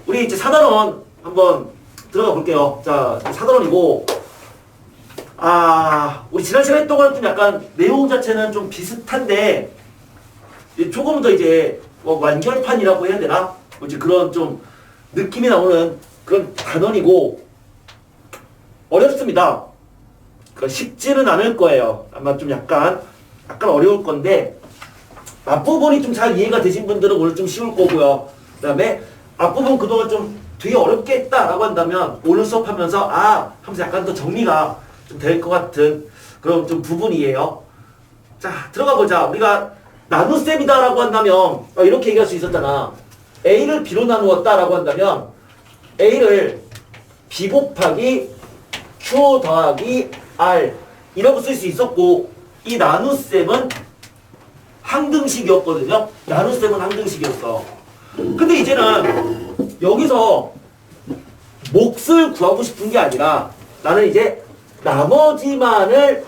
우리 이제 4단원 한번 들어가 볼게요. 자, 4단원이고, 우리 지난 시간 동안 좀 약간 내용 자체는 좀 비슷한데, 조금 더 이제 완결판이라고 해야 되나? 이제 그런 좀 느낌이 나오는 그런 단원이고, 어렵습니다. 쉽지는 않을 거예요. 아마 좀 약간 어려울 건데, 앞부분이 좀 잘 이해가 되신 분들은 오늘 좀 쉬울 거고요. 그 다음에 앞부분 그동안 좀 되게 어렵겠다라고 한다면 오늘 수업하면서 하면서 약간 더 정리가 좀 될 것 같은 그런 좀 부분이에요. 자, 들어가 보자. 우리가 나눗셈이다라고 한다면 이렇게 얘기할 수 있었잖아. A를 B로 나누었다라고 한다면 A를 B 곱하기 Q 더하기 R 이라고 쓸 수 있었고, 이 나눗셈은 항등식이었거든요. 나눗셈은 항등식이었어. 근데 이제는 여기서 몫을 구하고 싶은 게 아니라 나는 이제 나머지만을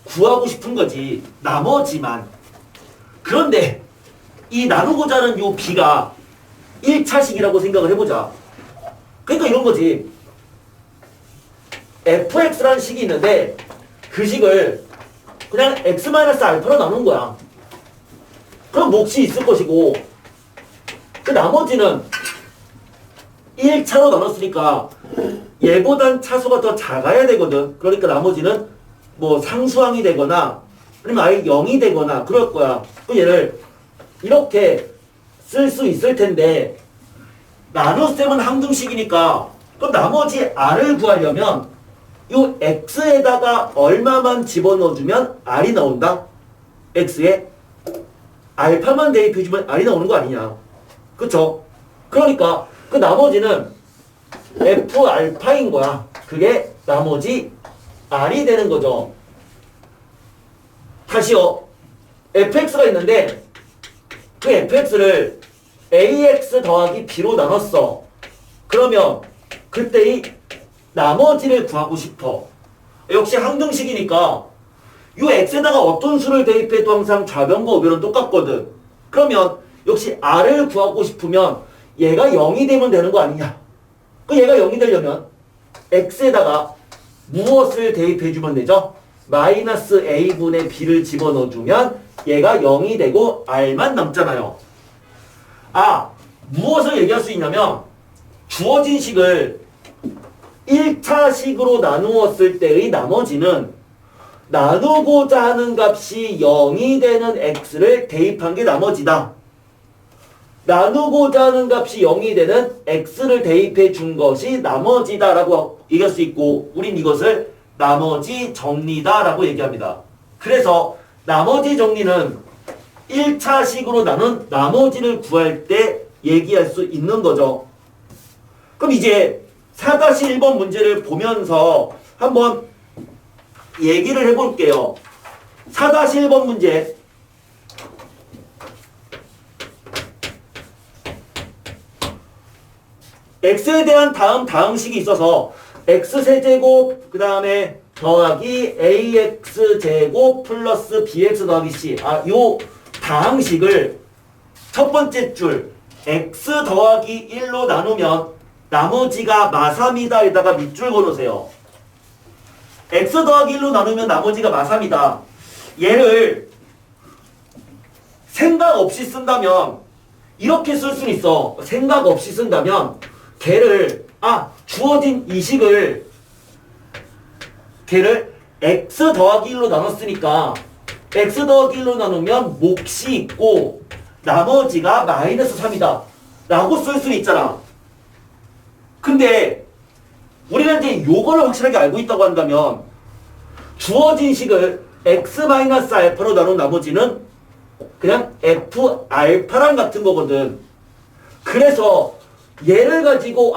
구하고 싶은 거지. 나머지만. 그런데 이 나누고자 하는 요 B가 1차식이라고 생각을 해보자. 그러니까 이런 거지. fx라는 식이 있는데 그 식을 그냥 x-알파로 나눈 거야. 그럼 몫이 있을 것이고, 그 나머지는 1차로 나눴으니까 얘보단 차수가 더 작아야 되거든. 그러니까 나머지는 뭐 상수항이 되거나 아니면 아예 0이 되거나 그럴 거야. 그 얘를 이렇게 쓸 수 있을 텐데, 나눗셈은 항등식이니까 그럼 나머지 r을 구하려면 요 x에다가 얼마만 집어넣어주면 r이 나온다? x에 알파만 대입해주면 r이 나오는 거 아니냐. 그쵸? 그러니까 그 나머지는 f알파인 거야. 그게 나머지 r이 되는 거죠. 다시요. fx가 있는데 그 fx를 ax 더하기 b로 나눴어. 그러면 그때의 나머지를 구하고 싶어. 역시 항등식이니까 요 x에다가 어떤 수를 대입해도 항상 좌변과 우변은 똑같거든. 그러면 역시 r을 구하고 싶으면 얘가 0이 되면 되는 거 아니냐. 그 얘가 0이 되려면 x에다가 무엇을 대입해주면 되죠? 마이너스 a분의 b를 집어넣어주면 얘가 0이 되고 r만 남잖아요. 무엇을 얘기할 수 있냐면 주어진 식을 1차식으로 나누었을 때의 나머지는 나누고자 하는 값이 0이 되는 x를 대입한 게 나머지다. 나누고자 하는 값이 0이 되는 x를 대입해 준 것이 나머지다 라고 얘기할 수 있고, 우린 이것을 나머지 정리다 라고 얘기합니다. 그래서 나머지 정리는 1차식으로 나눈 나머지를 구할 때 얘기할 수 있는 거죠. 그럼 이제 4-1번 문제를 보면서 한번 얘기를 해볼게요. 4-1번 문제. x에 대한 다항식이 있어서 x세제곱 그 다음에 더하기 ax제곱 플러스 bx 더하기 c. 요 다항식을 첫 번째 줄 x 더하기 1로 나누면 나머지가 마3이다 에다가 밑줄 걸으세요. x 더하기 1로 나누면 나머지가 마3이다. 얘를 생각 없이 쓴다면 이렇게 쓸 수는 있어. 생각 없이 쓴다면 걔를 주어진 이 식을 걔를 x 더하기 1로 나눴으니까 x 더하기 1로 나누면 몫이 있고 나머지가 마이너스 3이다 라고 쓸 수는 있잖아. 근데 우리가 이제 요거를 확실하게 알고 있다고 한다면 주어진 식을 x-알파로 나눈 나머지는 그냥 f알파랑 같은 거거든. 그래서 얘를 가지고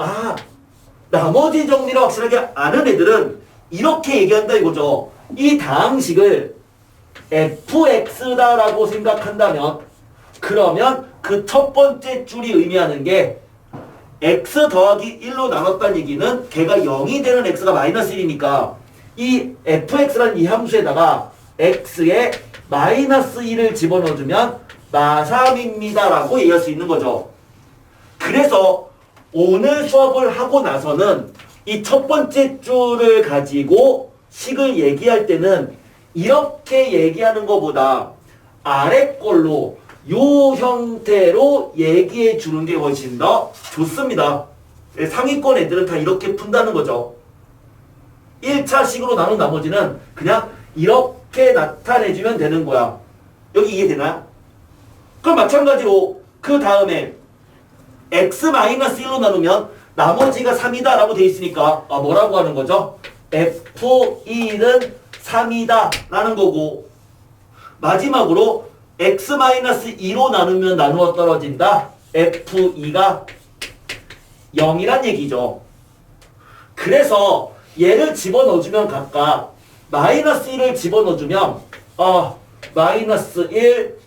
나머지 정리를 확실하게 아는 애들은 이렇게 얘기한다 이거죠. 이 다항식을 fx다라고 생각한다면 그러면 그 첫 번째 줄이 의미하는 게 x 더하기 1로 나눴다는 얘기는 걔가 0이 되는 x가 마이너스 1이니까 이 fx라는 이 함수에다가 x에 마이너스 1을 집어넣어주면 마3입니다 라고 얘기할 수 있는 거죠. 그래서 오늘 수업을 하고 나서는 이 첫 번째 줄을 가지고 식을 얘기할 때는 이렇게 얘기하는 것보다 아래 걸로 요 형태로 얘기해 주는 게 훨씬 더 좋습니다. 상위권 애들은 다 이렇게 푼다는 거죠. 1차식으로 나눈 나머지는 그냥 이렇게 나타내주면 되는 거야. 여기 이해되나요? 그럼 마찬가지로 그 다음에 x-1로 나누면 나머지가 3이다 라고 되어 있으니까 뭐라고 하는 거죠? f1은 3이다 라는 거고, 마지막으로 x-2로 나누면 나누어 떨어진다. f2가 0이란 얘기죠. 그래서 얘를 집어넣어주면 각각 마이너스 1을 집어넣어주면 마이너스 1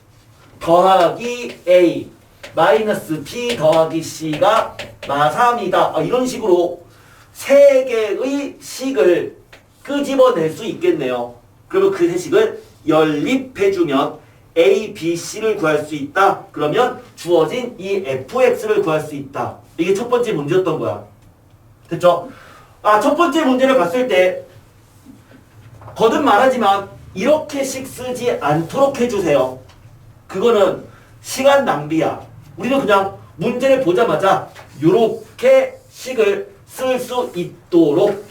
더하기 a 마이너스 b 더하기 c가 마3이다. 이런 식으로 세 개의 식을 끄집어낼 수 있겠네요. 그러면 그 세 식을 연립해주면 a, b, c를 구할 수 있다. 그러면 주어진 이 fx를 구할 수 있다. 이게 첫 번째 문제였던 거야. 됐죠? 첫 번째 문제를 봤을 때 거듭 말하지만 이렇게씩 쓰지 않도록 해주세요. 그거는 시간 낭비야. 우리는 그냥 문제를 보자마자 이렇게 식을 쓸 수 있도록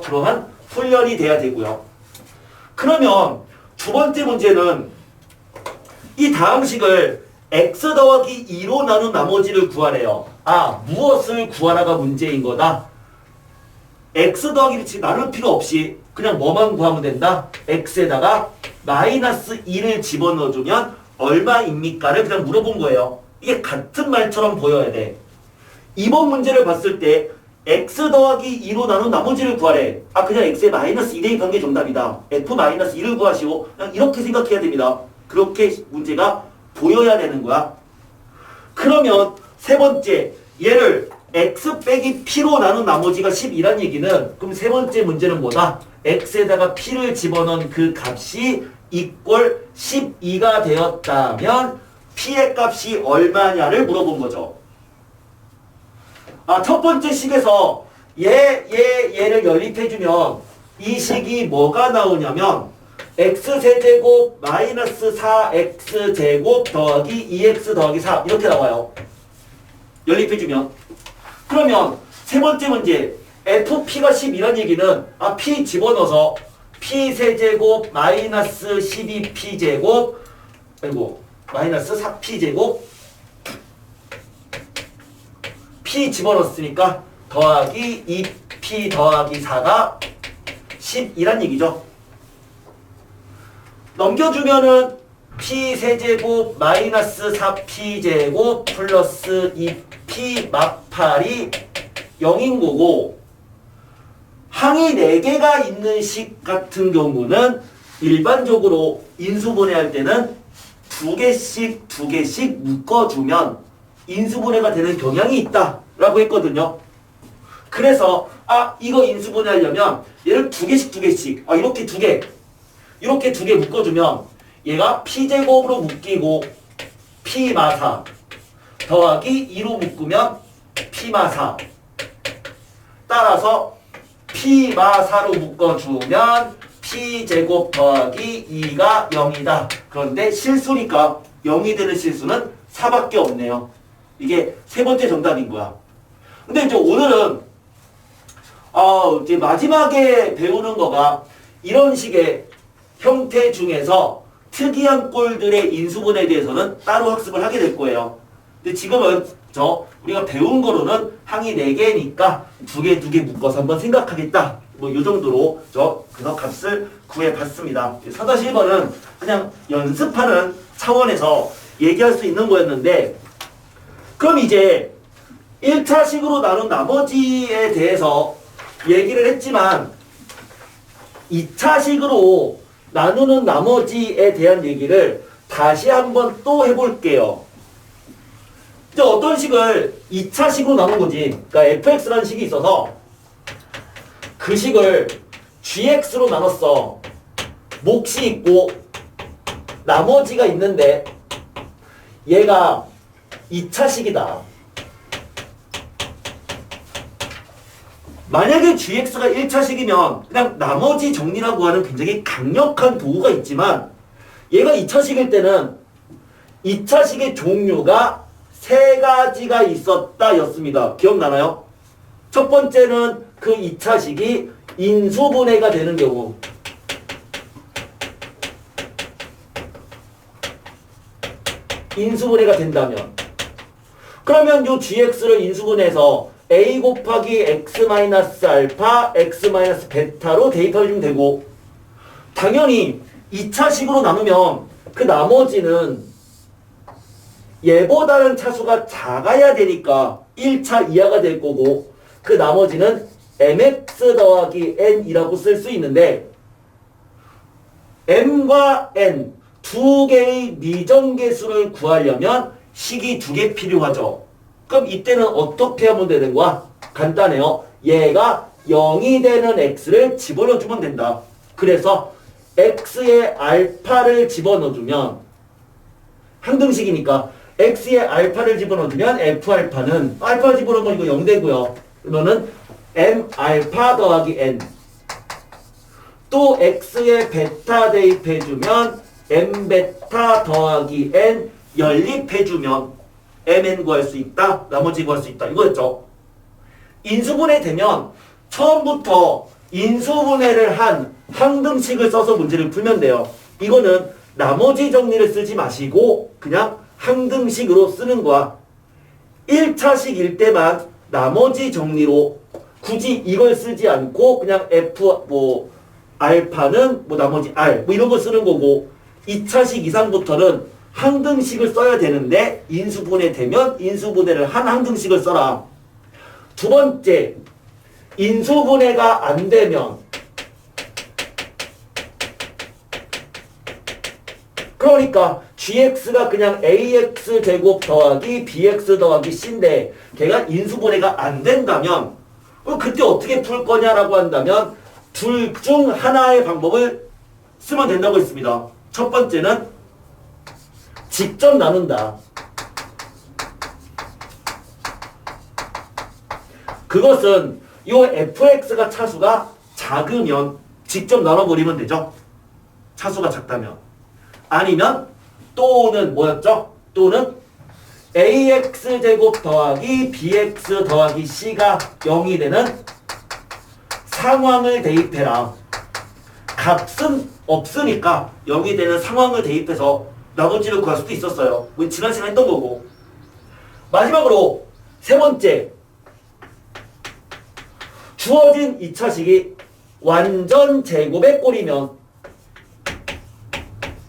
그러한 훈련이 돼야 되고요. 그러면 두 번째 문제는 이 다음 식을 x 더하기 2로 나눈 나머지를 구하래요. 무엇을 구하라가 문제인 거다. x 더하기를 지금 나눌 필요 없이 그냥 뭐만 구하면 된다. x에다가 마이너스 2를 집어넣어주면 얼마입니까를 그냥 물어본 거예요. 이게 같은 말처럼 보여야 돼. 이번 문제를 봤을 때 x 더하기 2로 나눈 나머지를 구하래. 그냥 x에 마이너스 2 대입한 게 정답이다. f 마이너스 2를 구하시오. 그냥 이렇게 생각해야 됩니다. 그렇게 문제가 보여야 되는 거야. 그러면 세 번째, 얘를 x 빼기 p로 나눈 나머지가 12란 얘기는 그럼 세 번째 문제는 뭐다? x에다가 p를 집어넣은 그 값이 이꼴 12가 되었다면 p의 값이 얼마냐를 물어본 거죠. 첫 번째 식에서 얘를 연립해주면 이 식이 뭐가 나오냐면 x세제곱 마이너스 4x제곱 더하기 2x 더하기 4 이렇게 나와요. 연립해주면. 그러면 세 번째 문제 fp가 12란 얘기는 p 집어넣어서 p세제곱 마이너스 12p제곱 그리고 마이너스 4p제곱 p 집어넣었으니까 더하기 2p 더하기 4가 12란 얘기죠. 넘겨주면은 p세제곱 마이너스 4p제곱 플러스 2p 막팔이 0인 거고, 항이 4개가 있는 식 같은 경우는 일반적으로 인수분해할 때는 2개씩 묶어주면 인수분해가 되는 경향이 있다라고 했거든요. 그래서 이거 인수분해하려면 얘를 2개씩 이렇게 2개 이렇게 2개 묶어주면 얘가 p제곱으로 묶이고 p마사 더하기 2로 묶으면 p마사 따라서 p마사로 묶어주면 p제곱 더하기 2가 0이다. 그런데 실수니까 0이 되는 실수는 4밖에 없네요. 이게 세 번째 정답인 거야. 근데 이제 오늘은 이제 마지막에 배우는 거가 이런 식의 형태 중에서 특이한 꼴들의 인수분해에 대해서는 따로 학습을 하게 될 거예요. 근데 지금은 우리가 배운 거로는 항이 4개니까 2개 묶어서 한번 생각하겠다. 이 정도로 그래서 값을 구해봤습니다. 4-1번은 그냥 연습하는 차원에서 얘기할 수 있는 거였는데, 그럼 이제 1차식으로 나눈 나머지에 대해서 얘기를 했지만 2차식으로 나누는 나머지에 대한 얘기를 다시 한번 또 해볼게요. 이제 어떤 식을 2차식으로 나눈 거지. 그러니까 fx라는 식이 있어서 그 식을 gx로 나눴어. 몫이 있고 나머지가 있는데 얘가 2차식이다. 만약에 gx가 1차식이면 그냥 나머지 정리라고 하는 굉장히 강력한 도구가 있지만 얘가 2차식일 때는 2차식의 종류가 세 가지가 있었다 였습니다. 기억나나요? 첫 번째는 그 2차식이 인수분해가 되는 경우, 인수분해가 된다면, 그러면 요 gx를 인수분해해서 a 곱하기 x 마이너스 알파 x 마이너스 베타로 대입해주면 되고, 당연히 2차식으로 나누면 그 나머지는 얘보다는 차수가 작아야 되니까 1차 이하가 될 거고, 그 나머지는 mx 더하기 n이라고 쓸 수 있는데, m과 n 두 개의 미정계수를 구하려면 식이 두 개 필요하죠. 그럼 이때는 어떻게 하면 되는 거야? 간단해요. 얘가 0이 되는 x를 집어넣어주면 된다. 그래서 x에 알파를 집어넣어주면, 항등식이니까 x에 알파를 집어넣어주면 f알파는, 알파 집어넣으면 이거 0 되고요. 그러면은 m 알파 더하기 n. 또 x에 베타 대입해주면 m 베타 더하기 n 연립해주면 mn 구할 수 있다. 나머지 구할 수 있다. 이거였죠. 인수분해 되면 처음부터 인수분해를 한 항등식을 써서 문제를 풀면 돼요. 이거는 나머지 정리를 쓰지 마시고 그냥 항등식으로 쓰는 거야. 1차식일 때만 나머지 정리로 굳이 이걸 쓰지 않고 그냥 f 알파는 나머지 r 이런 거 쓰는 거고, 2차식 이상부터는 항등식을 써야 되는데 인수분해 되면 인수분해를 한 항등식을 써라. 두 번째, 인수분해가 안 되면, 그러니까 gx가 그냥 ax 제곱 더하기 bx 더하기 c인데 걔가 인수분해가 안 된다면 그때 어떻게 풀 거냐라고 한다면 둘 중 하나의 방법을 쓰면 된다고 했습니다. 첫 번째는 직접 나눈다. 그것은 요 fx가 차수가 작으면 직접 나눠버리면 되죠. 차수가 작다면. 아니면 또는 뭐였죠? 또는 ax 제곱 더하기 bx 더하기 c가 0이 되는 상황을 대입해라. 값은 없으니까 0이 되는 상황을 대입해서 나머지를 구할 수도 있었어요. 지난 시간에 했던 거고. 마지막으로 세 번째, 주어진 2차식이 완전 제곱의 꼴이면,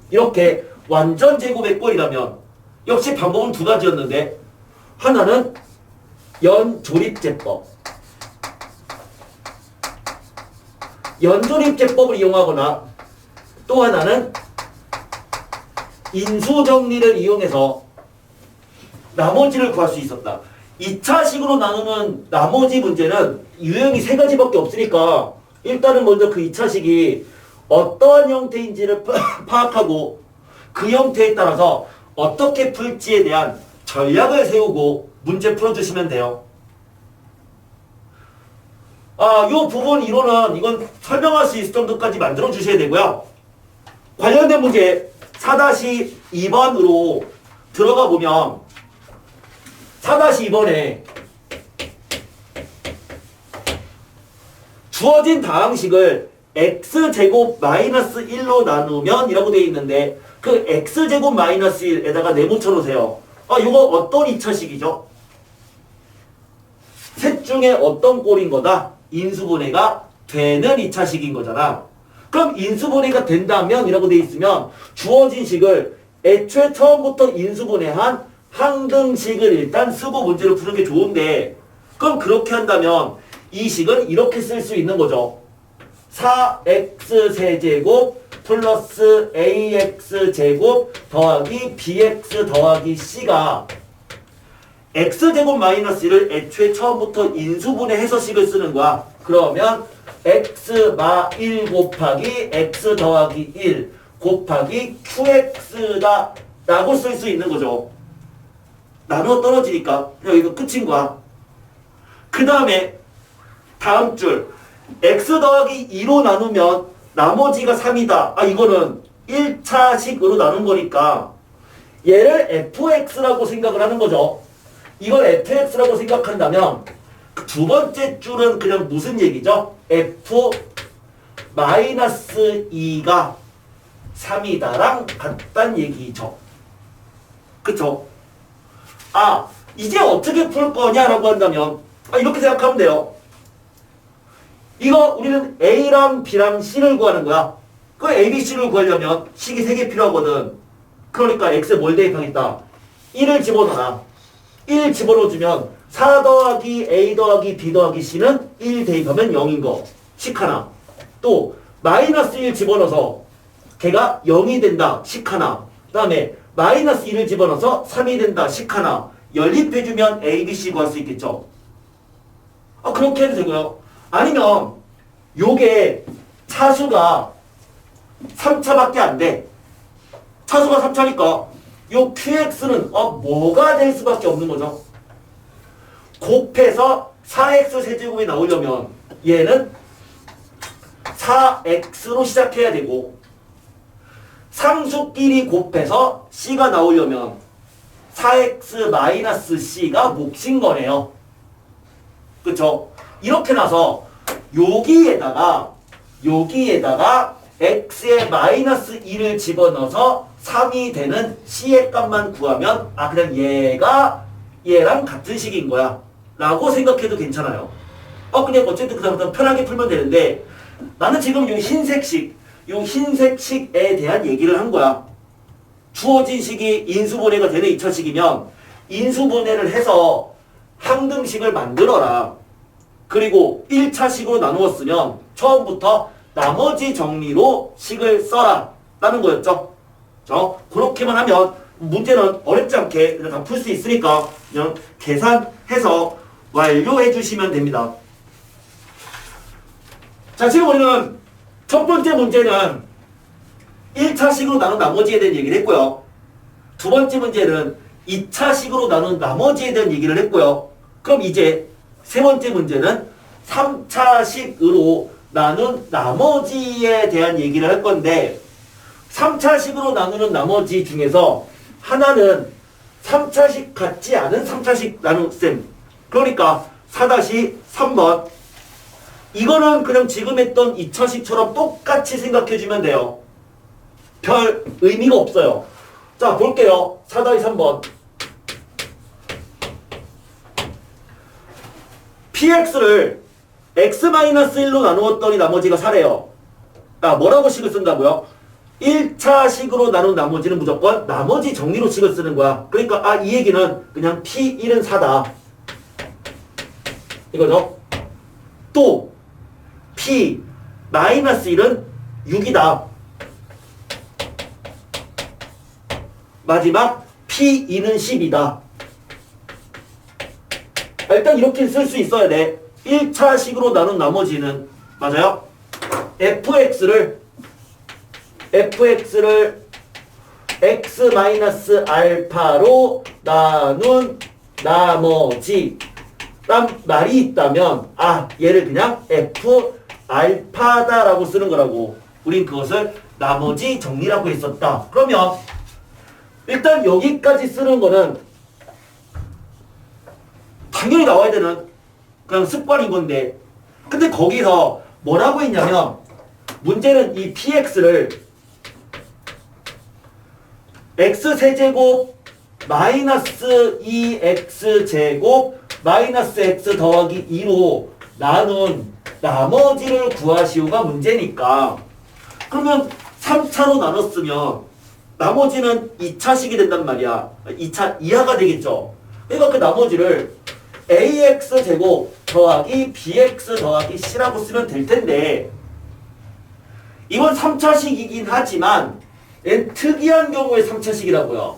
이렇게 완전 제곱의 꼴이라면 역시 방법은 두 가지였는데, 하나는 연조립제법, 연조립제법을 이용하거나 또 하나는 인수정리를 이용해서 나머지를 구할 수 있었다. 2차식으로 나누는 나머지 문제는 유형이 세 가지밖에 없으니까 일단은 먼저 그 2차식이 어떠한 형태인지를 파악하고 그 형태에 따라서 어떻게 풀지에 대한 전략을 세우고 문제 풀어주시면 돼요. 요 부분 이론은 이건 설명할 수 있을 정도까지 만들어 주셔야 되고요. 관련된 문제 4-2번으로 들어가 보면 4-2번에 주어진 다항식을 x제곱 마이너스 1로 나누면 이라고 되어 있는데, 그 x제곱 마이너스 1에다가 네모쳐 놓으세요. 이거 어떤 2차식이죠? 셋 중에 어떤 꼴인 거다? 인수분해가 되는 2차식인 거잖아. 그럼 인수분해가 된다면 이라고 되어 있으면 주어진 식을 애초에 처음부터 인수분해한 항등식을 일단 쓰고 문제를 푸는 게 좋은데, 그럼 그렇게 한다면 이 식은 이렇게 쓸 수 있는 거죠. 4x 세제곱 플러스 ax 제곱 더하기 bx 더하기 c가 x제곱 마이너스 1을 애초에 처음부터 인수분해해서 식을 쓰는 거야. 그러면 x 마 1 곱하기 x 더하기 1 곱하기 qx다 라고 쓸 수 있는 거죠. 나누어 떨어지니까 그냥 이거 끝인 거야. 그 다음에 다음 줄 x 더하기 2로 나누면 나머지가 3이다. 아 이거는 1차식으로 나눈 거니까 얘를 fx라고 생각을 하는 거죠. 이걸 fx라고 생각한다면 두 번째 줄은 그냥 무슨 얘기죠? f 마이너스 2가 3이다랑 같단 얘기죠. 그쵸? 아 이제 어떻게 풀 거냐라고 한다면 이렇게 생각하면 돼요. 이거 우리는 A랑 B랑 C를 구하는 거야. 그 A, B, C를 구하려면 식이 3개 필요하거든. 그러니까 X에 뭘 대입하겠다. 1을 집어넣어라. 1 집어넣어주면 4 더하기 A 더하기 B 더하기 C는 1 대입하면 0인 거. 식 하나. 또 마이너스 1 집어넣어서 걔가 0이 된다. 식 하나. 그 다음에 마이너스 1을 집어넣어서 3이 된다. 식 하나. 연립해주면 A, B, C 구할 수 있겠죠. 그렇게 해도 되고요. 아니면 요게 차수가 3차밖에 안 돼. 차수가 3차니까 요 QX는 뭐가 될 수밖에 없는 거죠. 곱해서 4X 세제곱이 나오려면 얘는 4X로 시작해야 되고 상수끼리 곱해서 C가 나오려면 4X-C가 몫인 거네요. 그쵸? 이렇게 나서 여기에다가 x에 마이너스 2를 집어넣어서 3이 되는 c의 값만 구하면 그냥 얘가 얘랑 같은 식인 거야 라고 생각해도 괜찮아요. 그냥 어쨌든 그다음부터 편하게 풀면 되는데 나는 지금 요 흰색식에 대한 얘기를 한 거야. 주어진 식이 인수분해가 되는 2차식이면 인수분해를 해서 항등식을 만들어라. 그리고 1차식으로 나누었으면 처음부터 나머지 정리로 식을 써라 라는 거였죠. 그렇게만 하면 문제는 어렵지 않게 그냥 다 풀 수 있으니까 그냥 계산해서 완료해 주시면 됩니다. 자, 지금 우리는 첫 번째 문제는 1차식으로 나눈 나머지에 대한 얘기를 했고요. 두 번째 문제는 2차식으로 나눈 나머지에 대한 얘기를 했고요. 그럼 이제 세 번째 문제는 3차식으로 나눈 나머지에 대한 얘기를 할 건데 3차식으로 나누는 나머지 중에서 하나는 3차식 같지 않은 3차식 나눗셈. 그러니까 4-3번. 이거는 그냥 지금 했던 2차식처럼 똑같이 생각해주면 돼요. 별 의미가 없어요. 자, 볼게요. 4-3번. px를 x-1로 나누었더니 나머지가 4래요. 뭐라고 식을 쓴다고요? 1차식으로 나눈 나머지는 무조건 나머지 정리로 식을 쓰는 거야. 그러니까 이 얘기는 그냥 p1은 4다. 이거죠. 또 p-1은 6이다. 마지막 p2는 10이다. 일단 이렇게 쓸 수 있어야 돼. 1차식으로 나눈 나머지는 맞아요? fx를 x-알파로 나눈 나머지 란 말이 있다면 얘를 그냥 f 알파다라고 쓰는 거라고. 우린 그것을 나머지 정리라고 했었다. 그러면 일단 여기까지 쓰는 거는 당연히 나와야 되는 그냥 습관인 건데, 근데 거기서 뭐라고 했냐면 문제는 이 px를 x세제곱 마이너스 2x제곱 마이너스 x 더하기 2로 나눈 나머지를 구하시오가 문제니까, 그러면 3차로 나눴으면 나머지는 2차식이 된단 말이야. 2차 이하가 되겠죠. 그러니까 그 나머지를 ax제곱 더하기 bx 더하기 c라고 쓰면 될 텐데, 이건 3차식이긴 하지만 얘는 특이한 경우에 3차식이라고요.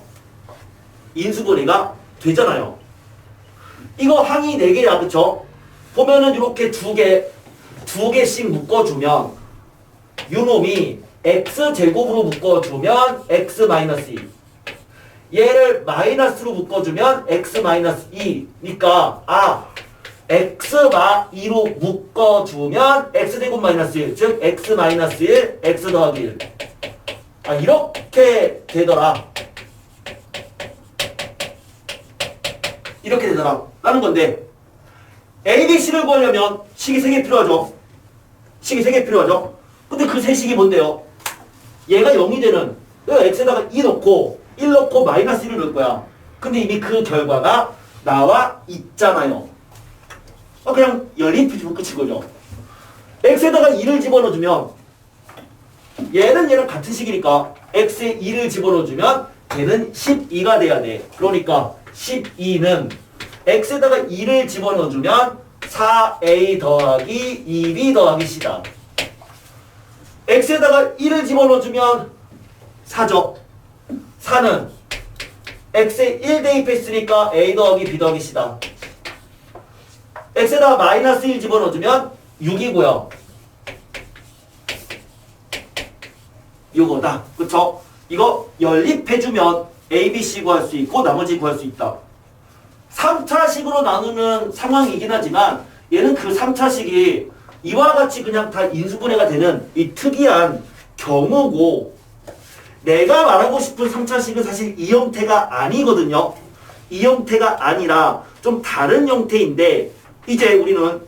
인수분해가 되잖아요. 이거 항이 4개야, 그쵸? 보면은 이렇게 두 개씩 묶어주면 요놈이 x제곱으로 묶어주면 x-2, 얘를 마이너스로 묶어주면 x-2니까 x마 2로 묶어주면 x제곱 마이너스 1, 즉 x 마이너스 1, x 더하기 1. 아, 이렇게 되더라. 이렇게 되더라. 라는 건데, A, B, C를 구하려면 식이 3개 필요하죠. 식이 3개 필요하죠. 근데 그 세 식이 뭔데요? 얘가 0이 되는, x에다가 2 넣고, 1 넣고, 마이너스 1을 넣을 거야. 근데 이미 그 결과가 나와 있잖아요. 그냥 연립해주면 끝인 거죠. x에다가 2를 집어넣어주면, 얘는 얘랑 같은 식이니까, x에 2를 집어넣어주면, 얘는 12가 돼야 돼. 그러니까, 12는 x에다가 2를 집어넣어주면 4a 더하기 2b 더하기 c다. x에다가 1을 집어넣어주면 4죠. 4는 x에 1 대입했으니까 a 더하기 b 더하기 c다. x에다가 마이너스 1 집어넣어주면 6이고요. 요거다. 그쵸? 이거 연립해주면 A, B, C 구할 수 있고 나머지 구할 수 있다. 3차식으로 나누는 상황이긴 하지만 얘는 그 3차식이 이와 같이 그냥 다 인수분해가 되는 이 특이한 경우고, 내가 말하고 싶은 3차식은 사실 이 형태가 아니거든요. 이 형태가 아니라 좀 다른 형태인데, 이제 우리는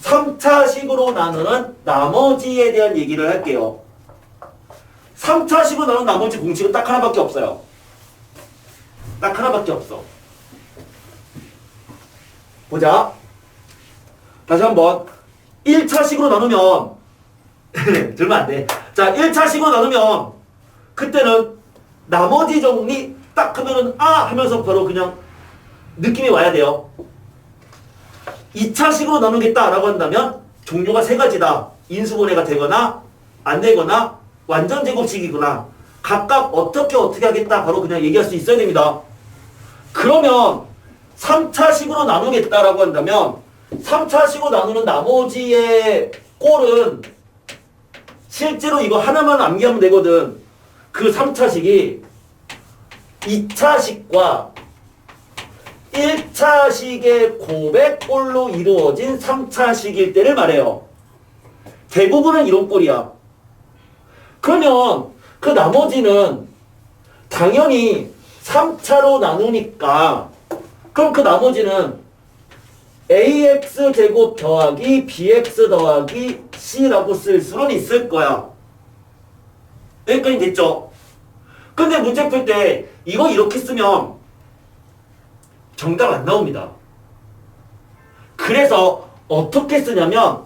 3차식으로 나누는 나머지에 대한 얘기를 할게요. 3차식으로 나누는 나머지 공식은 딱 하나밖에 없어요. 딱 하나밖에 없어. 보자. 다시 한번. 1차식으로 나누면 들면 안 돼. 자, 1차식으로 나누면 그때는 나머지 정리 딱 하면은 하면서 바로 그냥 느낌이 와야 돼요. 2차식으로 나누겠다라고 한다면 종류가 3가지다. 인수분해가 되거나 안 되거나 완전 제곱식이거나 각각 어떻게 하겠다 바로 그냥 얘기할 수 있어야 됩니다. 그러면 3차식으로 나누겠다라고 한다면 3차식으로 나누는 나머지의 꼴은 실제로 이거 하나만 암기하면 되거든. 그 3차식이 2차식과 1차식의 고백꼴로 이루어진 3차식일 때를 말해요. 대부분은 이런 꼴이야. 그러면 그 나머지는 당연히 3차로 나누니까 그럼 그 나머지는 ax제곱 더하기 bx 더하기 c라고 쓸 수는 있을 거야. 여기까지 됐죠? 근데 문제 풀 때 이거 이렇게 쓰면 정답 안 나옵니다. 그래서 어떻게 쓰냐면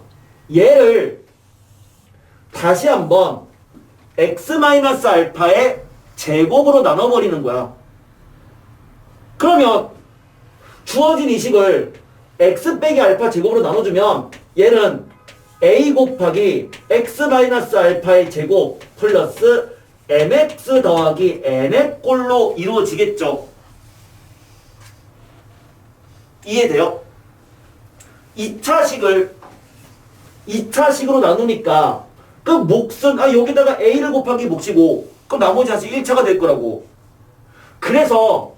얘를 다시 한번 x-알파의 제곱으로 나눠버리는 거야. 그러면 주어진 이 식을 x 빼기 알파 제곱으로 나눠주면 얘는 a 곱하기 x-알파의 제곱 플러스 mx 더하기 n의 꼴로 이루어지겠죠. 이해돼요? 2차식으로 나누니까 그 몫은 여기다가 a를 곱하기 몫이고 그럼 나머지 다시 1차가 될 거라고. 그래서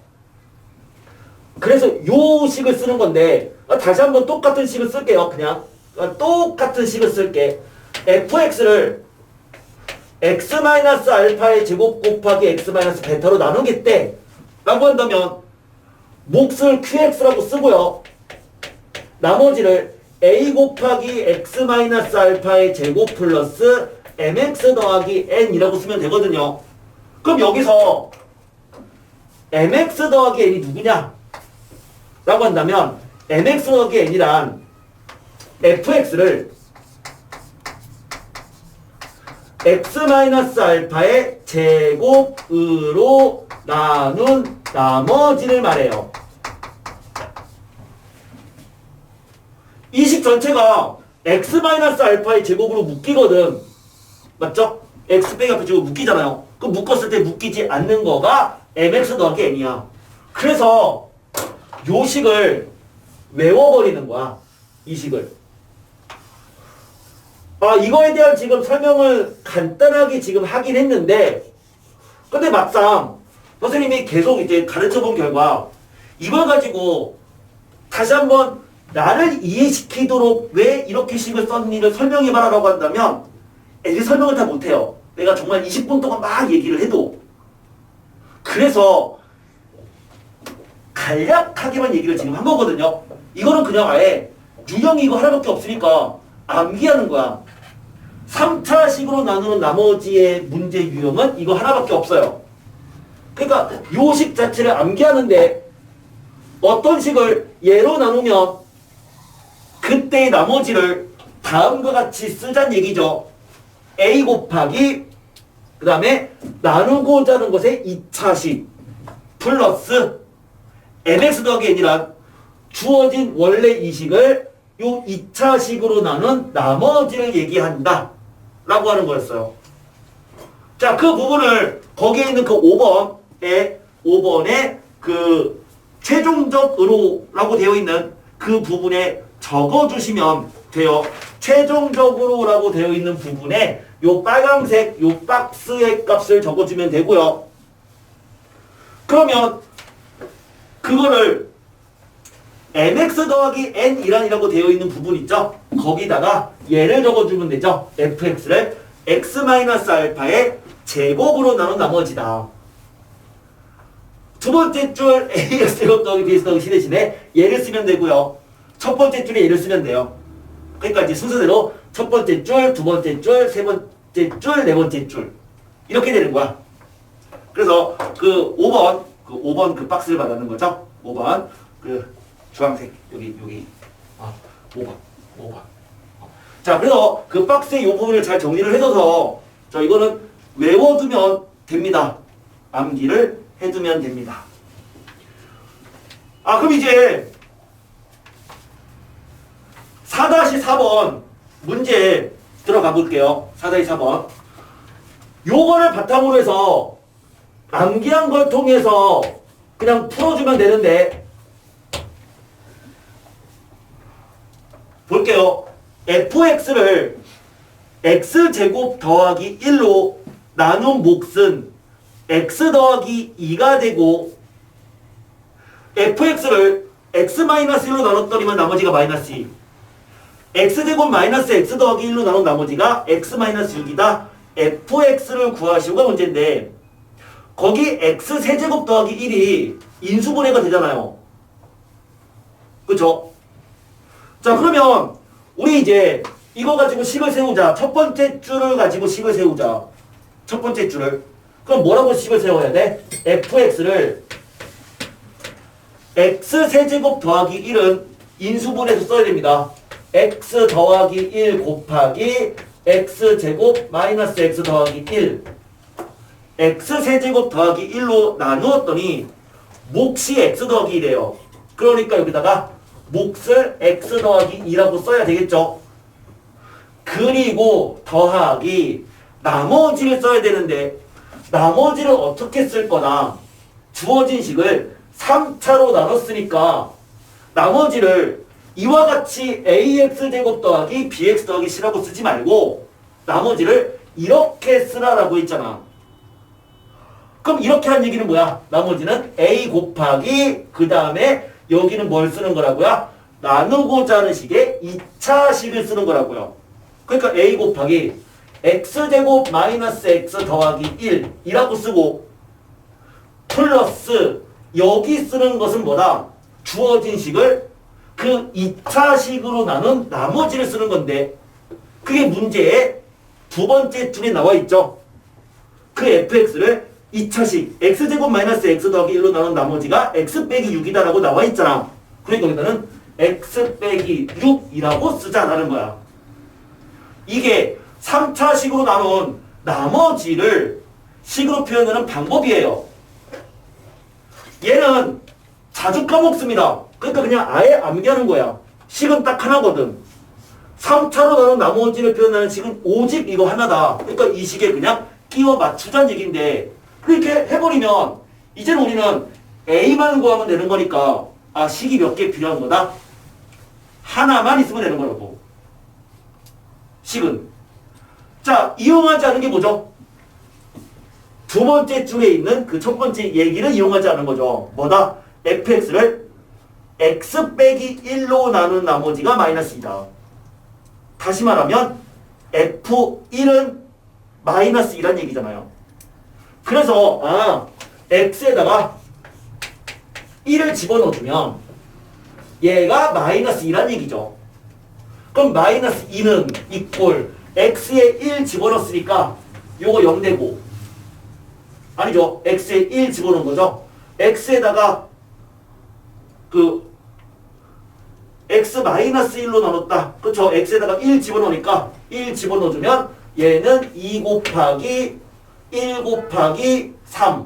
요 식을 쓰는 건데 다시 한번 똑같은 식을 쓸게요. 그냥 똑같은 식을 쓸게. fx를 x-알파의 제곱 곱하기 x-베타로 나누겠대 라고 한다면 몫을 qx라고 쓰고요. 나머지를 a 곱하기 x-알파의 제곱 플러스 mx 더하기 n이라고 쓰면 되거든요. 그럼 여기서 mx 더하기 n이 누구냐? 라고 한다면 mx 더하기 n이란 fx를 x-알파의 제곱으로 나눈 나머지를 말해요. 이 식 전체가 x-알파의 제곱으로 묶이거든. 맞죠? x 빼기 앞에 제곱 묶이잖아요. 그럼 묶었을 때 묶이지 않는 거가 mx 더하기 n이야. 그래서 요 식을 외워버리는 거야. 이 식을. 이거에 대한 지금 설명을 간단하게 지금 하긴 했는데, 근데 막상 선생님이 계속 이제 가르쳐 본 결과, 이걸 가지고 다시 한번 나를 이해시키도록 왜 이렇게 식을 썼니를 설명해봐라라고 한다면 애들이 설명을 다 못해요. 내가 정말 20분 동안 막 얘기를 해도. 그래서 간략하게만 얘기를 지금 한 거거든요. 이거는 그냥 아예 유형이 이거 하나밖에 없으니까 암기하는 거야. 3차식으로 나누는 나머지의 문제 유형은 이거 하나밖에 없어요. 그러니까 요 식 자체를 암기하는데 어떤 식을 예로 나누면 그때의 나머지를 다음과 같이 쓰자는 얘기죠. a 곱하기 그 다음에 나누고자 하는 것의 2차식 플러스 mx 더하기 n이란 주어진 원래 이 식을 요 2차식으로 나눈 나머지를 얘기한다 라고 하는 거였어요. 자, 그 부분을 거기에 있는 그 5번에 그 최종적으로 라고 되어 있는 그 부분에 적어주시면 돼요. 최종적으로 라고 되어 있는 부분에 요 빨간색 요 박스의 값을 적어주면 되고요. 그러면 그거를 mx 더하기 n이란이라고 되어 있는 부분 있죠? 거기다가 얘를 적어주면 되죠? fx를 x-알파의 제곱으로 나눈 나머지다. 두 번째 줄 ax 제곱 더하기 bx 더하기 c 대신에 얘를 쓰면 되고요. 첫 번째 줄에 얘를 쓰면 돼요. 그러니까 이제 순서대로 첫 번째 줄, 두 번째 줄, 세 번째 줄, 네 번째 줄 이렇게 되는 거야. 그래서 그 5번 그 박스를 말하는 거죠. 5번 그 주황색 여기 5번. 자, 그래서 그 박스의 이 부분을 잘 정리를 해둬서 저 이거는 외워두면 됩니다. 암기를 해두면 됩니다. 그럼 이제 4-4번 문제 들어가 볼게요. 4-4번. 요거를 바탕으로 해서 암기한 걸 통해서 그냥 풀어주면 되는데 볼게요. fx를 x제곱 더하기 1로 나눈 몫은 x 더하기 2가 되고 fx를 x-1로 나눴더니만 나머지가 마이너스 2. x제곱 마이너스 x 더하기 1로 나눈 나머지가 x-6이다. fx를 구하시오가 문제인데 거기 x세제곱 더하기 1이 인수분해가 되잖아요. 그쵸? 자, 그러면 우리 이제 이거 가지고 식을 세우자. 첫 번째 줄을 가지고 식을 세우자. 첫 번째 줄을. 그럼 뭐라고 식을 세워야 돼? fx를 x세제곱 더하기 1은 인수분해서 써야 됩니다. x 더하기 1 곱하기 x제곱 마이너스 x 더하기 1 x세제곱 더하기 1로 나누었더니 몫이 x 더하기 1이에요. 그러니까 여기다가 몫을 x 더하기 2라고 써야 되겠죠. 그리고 더하기 나머지를 써야 되는데 나머지를 어떻게 쓸 거나 주어진 식을 3차로 나눴으니까 나머지를 이와 같이 ax제곱 더하기 bx 더하기 c라고 쓰지 말고 나머지를 이렇게 쓰라라고 했잖아. 그럼 이렇게 한 얘기는 뭐야? 나머지는 a 곱하기 그 다음에 여기는 뭘 쓰는 거라고요? 나누고자 하는 식의 2차식을 쓰는 거라고요. 그러니까 a 곱하기 x제곱 마이너스 x 더하기 1이라고 쓰고 플러스 여기 쓰는 것은 뭐다? 주어진 식을 그 2차식으로 나눈 나머지를 쓰는 건데 그게 문제의 두 번째 줄에 나와 있죠. 그 fx를 2차식 x제곱 마이너스 x 더하기 1로 나눈 나머지가 x 빼기 6이다 라고 나와 있잖아. 그러니까 여기다는 x 빼기 6이라고 쓰자라는 거야. 이게 3차식으로 나눈 나머지를 식으로 표현하는 방법이에요. 얘는 자주 까먹습니다. 그러니까 그냥 아예 암기하는 거야. 식은 딱 하나거든. 3차로 나눈 나머지를 표현하는 식은 오직 이거 하나다. 그러니까 이 식에 그냥 끼워 맞추자는 얘기인데 그렇게 해버리면 이제는 우리는 A만 구하면 되는 거니까 식이 몇 개 필요한 거다? 하나만 있으면 되는 거라고. 식은. 자, 이용하지 않은 게 뭐죠? 두 번째 줄에 있는 그 첫 번째 얘기를 이용하지 않은 거죠. 뭐다? fx를 x 빼기 1로 나눈 나머지가 마이너스 2다. 다시 말하면 f1은 마이너스 2란 얘기잖아요. 그래서 x에다가 1을 집어넣어주면 얘가 마이너스 2란 얘기죠. 그럼 마이너스 2는 이꼴 x에 1 집어넣었으니까 요거 0 되고, 아니죠, x에 1 집어넣은 거죠. x에다가 x 마이너스 1로 나눴다. 그쵸? x에다가 1 집어넣으니까 1 집어넣어주면 얘는 2 곱하기 1 곱하기 3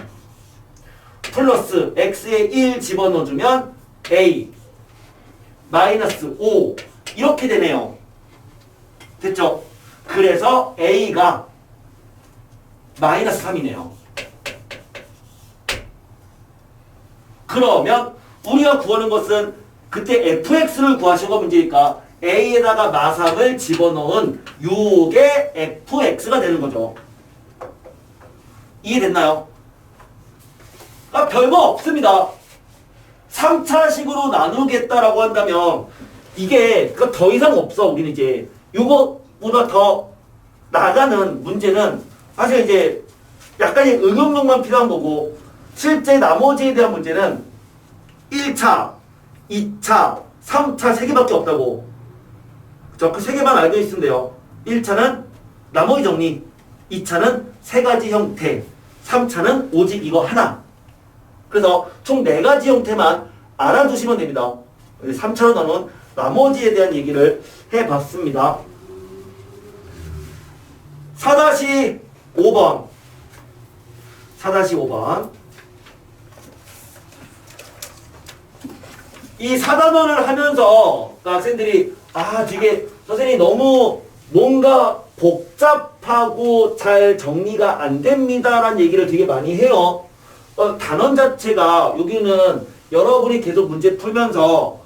플러스 x에 1 집어넣어주면 a 마이너스 5 이렇게 되네요. 됐죠? 그래서 a가 마이너스 3이네요. 그러면 우리가 구하는 것은 그때 fx를 구하시고 문제니까 a에다가 마삼을 집어넣은 요게 fx가 되는 거죠. 이해됐나요? 별거 없습니다. 3차식으로 나누겠다라고 한다면 이게 더 이상 없어. 우리는 이제 요거보다 더 나가는 문제는 사실 이제 약간의 응용력만 필요한 거고, 실제 나머지에 대한 문제는 1차, 2차, 3차 3개밖에 없다고. 그쵸? 그 3개만 알고 있으면 돼요. 1차는 나머지 정리, 2차는 3가지 형태, 3차는 오직 이거 하나. 그래서 총 4가지 형태만 알아두시면 됩니다. 3차로 나눈 나머지에 대한 얘기를 해봤습니다. 4-5번 4-5번 이 4단원을 하면서 학생들이 되게 선생님이 너무 뭔가 복잡하고 잘 정리가 안 됩니다 라는 얘기를 되게 많이 해요. 단원 자체가 여기는 여러분이 계속 문제 풀면서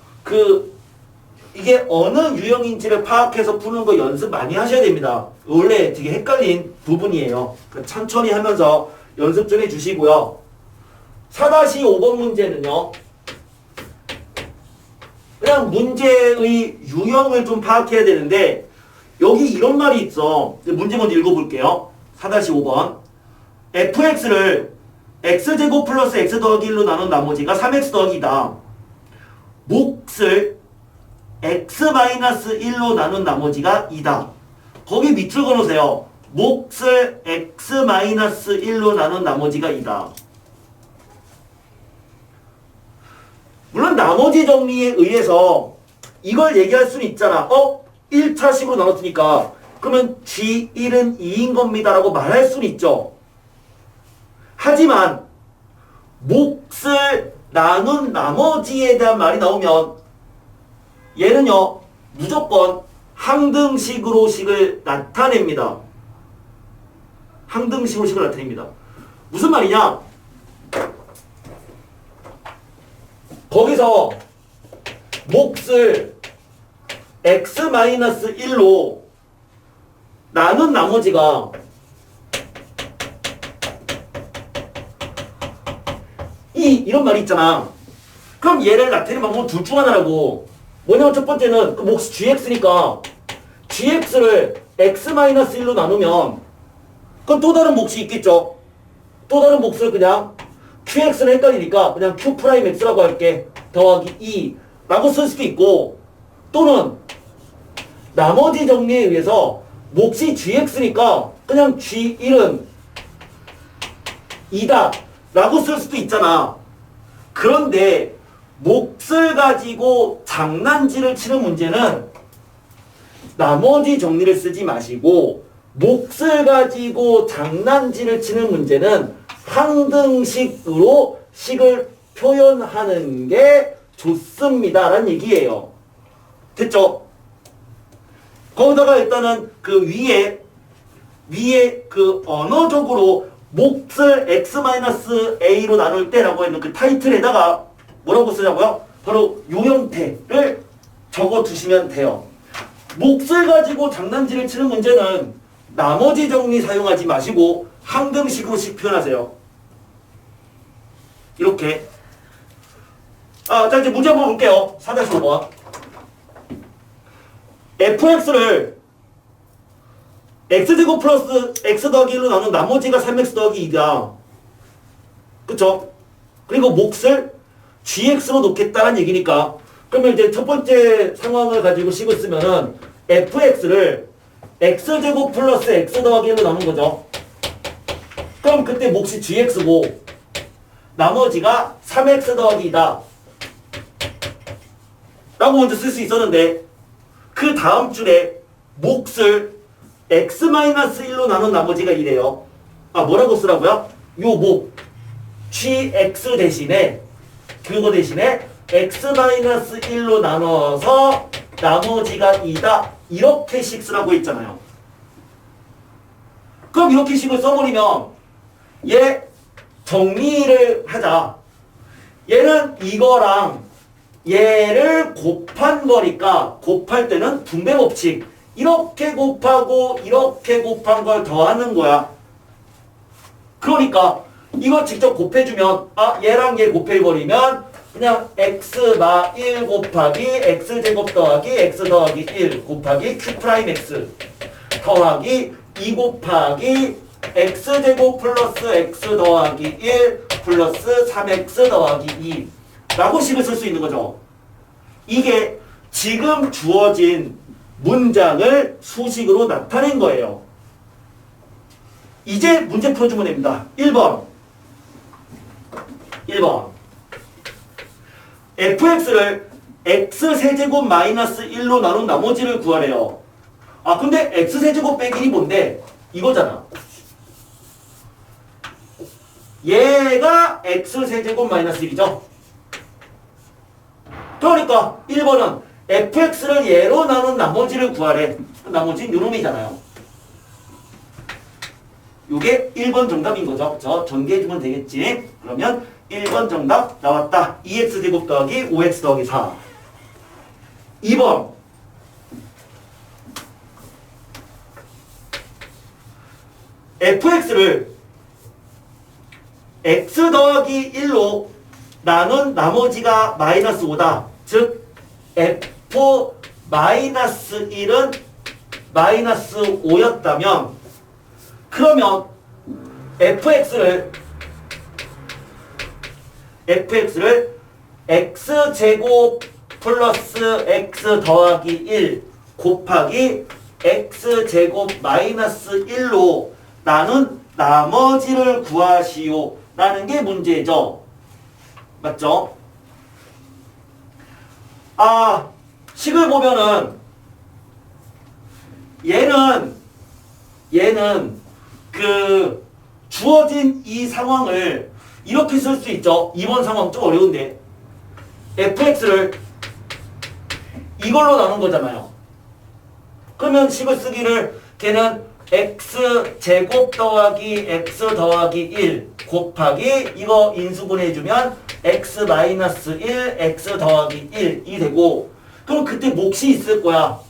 이게 어느 유형인지를 파악해서 푸는 거 연습 많이 하셔야 됩니다. 원래 되게 헷갈린 부분이에요. 천천히 하면서 연습 좀 해주시고요. 4-5번 문제는요, 그냥 문제의 유형을 좀 파악해야 되는데, 여기 이런 말이 있어. 문제 먼저 읽어볼게요. 4-5번 fx를 x제곱 플러스 x 더하기 1로 나눈 나머지가 3x 더하기 2다. 몫을 x-1로 나눈 나머지가 2다. 거기 밑줄 그어놓으세요. 몫을 x-1로 나눈 나머지가 2다. 물론 나머지 정리에 의해서 이걸 얘기할 수는 있잖아. 1차식으로 나눴으니까 그러면 G1은 2인 겁니다 라고 말할 수는 있죠. 하지만 몫을 나눈 나머지에 대한 말이 나오면 얘는요 무조건 항등식으로 식을 나타냅니다. 항등식으로 식을 나타냅니다. 무슨 말이냐? 거기서 몫을 x-1로 나눈 나머지가 이런 말이 있잖아. 그럼 얘를 나타내는 방법은 둘 중 하나라고. 뭐냐면 첫 번째는 그 몫이 gx니까 gx를 x-1로 나누면 그럼 또 다른 몫이 있겠죠. 또 다른 몫을 그냥 qx는 헷갈리니까 그냥 q'x라고 할게. 더하기 2라고 쓸 수도 있고, 또는 나머지 정리에 의해서 몫이 gx니까 그냥 g1은 2다 라고 쓸 수도 있잖아. 그런데 몫을 가지고 장난질을 치는 문제는 나머지 정리를 쓰지 마시고, 몫을 가지고 장난질을 치는 문제는 항등식으로 식을 표현하는 게 좋습니다 라는 얘기예요. 됐죠? 거기다가 일단은 그 위에 그 언어적으로 몫을 x-a로 나눌 때라고 했는 그 타이틀에다가 뭐라고 쓰냐고요? 바로 요 형태를 적어 두시면 돼요. 몫을 가지고 장난질을 치는 문제는 나머지 정리 사용하지 마시고 항등식으로씩 표현하세요. 이렇게. 자, 이제 문제 한번 볼게요. 4-5번. fx를 x제곱 플러스 x 더하기 1로 나눈 나머지가 3x 더하기 2다. 그쵸? 그리고 몫을 gx로 놓겠다는 얘기니까, 그러면 이제 첫 번째 상황을 가지고 식을 쓰면은 fx를 x제곱 플러스 x 더하기 1로 나눈 거죠. 그럼 그때 몫이 gx고 나머지가 3x 더하기 2다 라고 먼저 쓸 수 있었는데, 그 다음 줄에 몫을 x-1로 나눈 나머지가 이래요. 뭐라고 쓰라고요? 요 몫 gx 대신에, 그거 대신에 x-1로 나눠서 나머지가 2다 이렇게씩 쓰라고 했잖아요. 그럼 이렇게 식을 써버리면 얘 정리를 하자. 얘는 이거랑 얘를 곱한 거니까, 곱할 때는 분배 법칙, 이렇게 곱하고 이렇게 곱한 걸 더하는 거야. 그러니까 이거 직접 곱해주면, 얘랑 얘 곱해버리면 그냥 x-1 곱하기 x제곱 더하기 x 더하기 1 곱하기 q'x 더하기 2 곱하기 x제곱 플러스 x 더하기 1 플러스 3x 더하기 2 라고 식을 쓸 수 있는 거죠. 이게 지금 주어진 문장을 수식으로 나타낸 거예요. 이제 문제 풀어주면 됩니다. 1번 fx를 x세제곱 마이너스 1로 나눈 나머지를 구하래요. 근데 x세제곱 빼기 1이 뭔데? 이거잖아. 얘가 x세제곱 마이너스 1이죠. 그러니까 1번은 fx를 얘로 나눈 나머지를 구하래. 나머지는 요놈이잖아요. 요게 1번 정답인 거죠. 그쵸? 전개해주면 되겠지. 그러면 1번 정답 나왔다. 2x제곱 더하기 5x 더하기 4. 2번 fx를 x 더하기 1로 나눈 나머지가 마이너스 5다. 즉 f 마이너스 1은 마이너스 5였다면, 그러면 fx를 x제곱 플러스 x 더하기 1 곱하기 x제곱 마이너스 1로 나눈 나머지를 구하시오 라는 게 문제죠. 맞죠? 식을 보면은 얘는 그 주어진 이 상황을 이렇게 쓸 수 있죠. 2번 상황 좀 어려운데 fx를 이걸로 나눈 거잖아요. 그러면 식을 쓰기를 걔는 x제곱 더하기 x 더하기 1 곱하기 이거 인수분해해주면 x-1 x 더하기 1이 되고, 그럼 그때 몫이 있을 거야.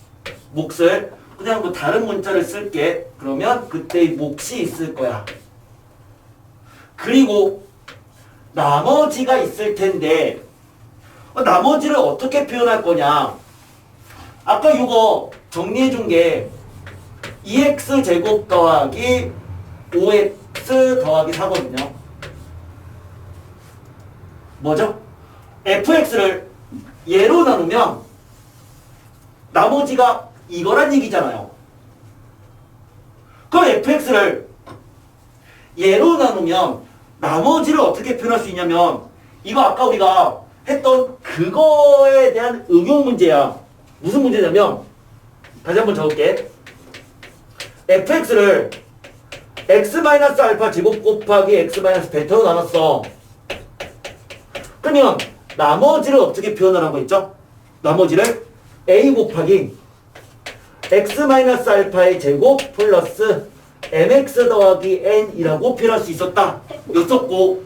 몫을 그냥 뭐 다른 문자를 쓸게. 그러면 그때 몫이 있을 거야. 그리고 나머지가 있을 텐데, 나머지를 어떻게 표현할 거냐. 아까 이거 정리해준 게 2x제곱 더하기 5x 더하기 4거든요. 뭐죠? fx를 얘로 나누면 나머지가 이거란 얘기잖아요. 그럼 fx를 얘로 나누면 나머지를 어떻게 표현할 수 있냐면, 이거 아까 우리가 했던 그거에 대한 응용 문제야. 무슨 문제냐면, 다시 한번 적을게. fx를 x-알파 제곱 곱하기 x-베타로 나눴어. 그러면 나머지를 어떻게 표현하라고 했죠? 나머지를 a 곱하기 x-알파의 제곱 플러스 mx 더하기 n이라고 표현할 수 있었다. 였었고,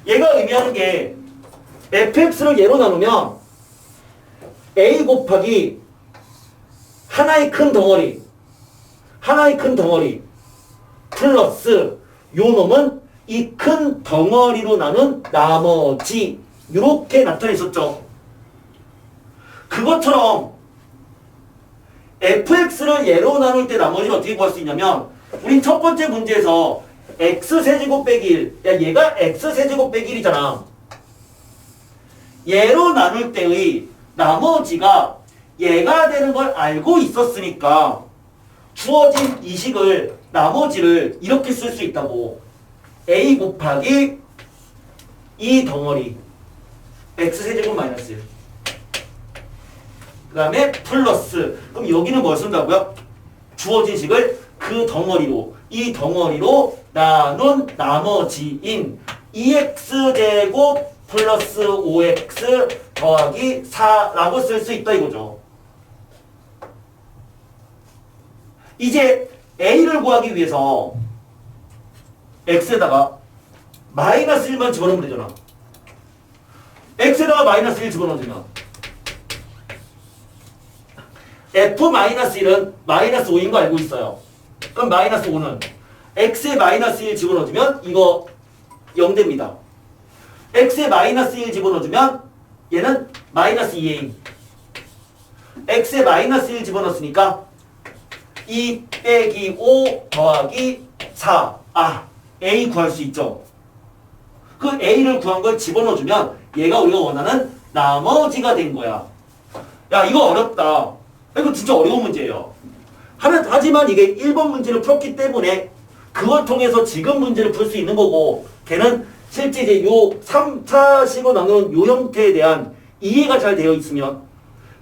얘가 의미하는 게 fx를 얘로 나누면 a 곱하기 하나의 큰 덩어리 플러스 요 놈은 이 큰 덩어리로 나눈 나머지 이렇게 나타냈었죠. 그것처럼 fx를 예로 나눌 때 나머지를 어떻게 구할 수 있냐면 우린 첫 번째 문제에서 x세제곱 빼기 1 야 얘가 x세제곱 빼기 1이잖아. 예로 나눌 때의 나머지가 얘가 되는 걸 알고 있었으니까 주어진 이 식을 나머지를 이렇게 쓸 수 있다고. a 곱하기 이 덩어리 x세제곱 마이너스 1 그 다음에 플러스. 그럼 여기는 뭘 쓴다고요? 주어진 식을 그 덩어리로 이 덩어리로 나눈 나머지인 2x제곱 플러스 5x 더하기 4라고 쓸 수 있다 이거죠. 이제 a를 구하기 위해서 x에다가 마이너스 1만 집어넣으면 되잖아. x에다가 마이너스 1 집어넣으면 f-1은 마이너스 5인 거 알고 있어요. 그럼 마이너스 5는 x에 마이너스 1 집어넣어주면 이거 0 됩니다. x에 마이너스 1 집어넣어주면 얘는 마이너스 2a. x에 마이너스 1 집어넣었으니까 2 빼기 5 더하기 4. 아, a 구할 수 있죠. 그 a를 구한 걸 집어넣어주면 얘가 우리가 원하는 나머지가 된 거야. 야, 이거 어렵다. 이거 진짜 어려운 문제예요. 하지만 이게 1번 문제를 풀었기 때문에 그걸 통해서 지금 문제를 풀 수 있는 거고, 걔는 실제 이제 요 3차식으로 나누는 요 형태에 대한 이해가 잘 되어 있으면